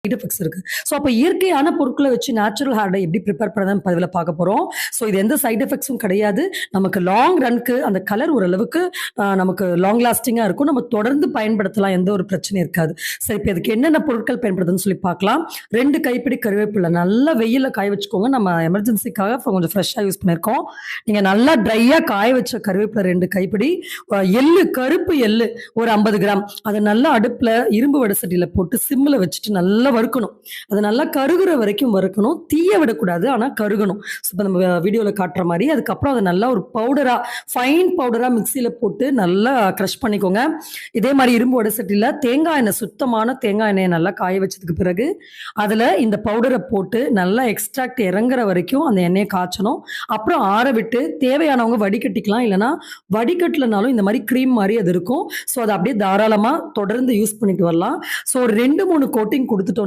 Side effects இருக்கு. So அப்ப இயற்கையான பொருட்கள வச்சு நேச்சுரல் ஹேர் டை எப்படி பிரிப்பேர் பண்ணதுன்னு பதிவுல பார்க்க போறோம். ஸோ இது எந்த சைட் எஃபெக்ட்ஸும் கிடையாது. நமக்கு லாங் ரன்க்கு அந்த கலர் ஓரளவுக்கு நமக்கு லாங் லாஸ்டிங்கா இருக்கும். நம்ம தொடர்ந்து பயன்படுத்தலாம். எந்த ஒரு பிரச்சனையும் இருக்காது. சரி, இப்ப இதுக்கு என்னென்ன பொருட்கள் பயன்படுதுன்னு சொல்லி பார்க்கலாம். 2 கைப்பிடி கருவேப்பிலை நல்லா வெயில்ல காய வச்சுக்கோங்க. நம்ம எமர்ஜென்சிக்காக கொஞ்சம் ஃப்ரெஷ்ஷா யூஸ் பண்ணியிருக்கோம். நீங்க நல்லா ட்ரையா காய வச்ச கருவேப்பிலை 2 கைப்பிடி, எள்ளு கருப்பு எள்ளு ஒரு 50 கிராம். அதை நல்லா அடுப்புல இரும்பு வடசட்டியில போட்டு சிம்ல வச்சுட்டு நல்லா வறுக்கணும். அது நல்லா கருகுற வரைக்கும் வறுக்கணும். தீய விடக்கூடாது, ஆனா கருகணும். இப்போ நம்ம வீடியோல காட்டுற மாதிரி. அதுக்கப்புறம் அதை நல்லா ஒரு பவுடரா, ஃபைன் பவுடரா மிக்சியில போட்டு நல்லா க்ரஷ் பண்ணிக்கோங்க. இதே மாதிரி இரும்பு வடசட்டியில தேங்காய் எண்ணெய், சுத்தமான தேங்காய் எண்ணெயை நல்லா காய வச்சதுக்கு பிறகு அதுல இந்த பவுடரை போட்டு நல்லா எக்ஸ்ட்ராக்ட் இறங்குற வரைக்கும் அந்த எண்ணெயை காய்ச்சணும். அப்புறம் ஆற விட்டு தேவையானவங்க வடிகட்டிக்கலாம், இல்லைன்னா வடிகட்டலனாலும் இந்த மாதிரி க்ரீம் மாதிரி அது இருக்கும். ஸோ அதை அப்படியே தாராளமா தொடர்ந்து யூஸ் பண்ணிட்டு வரலாம். ஸோ ஒரு 2-3 கோட்டிங் கொடுத்துட்டோம்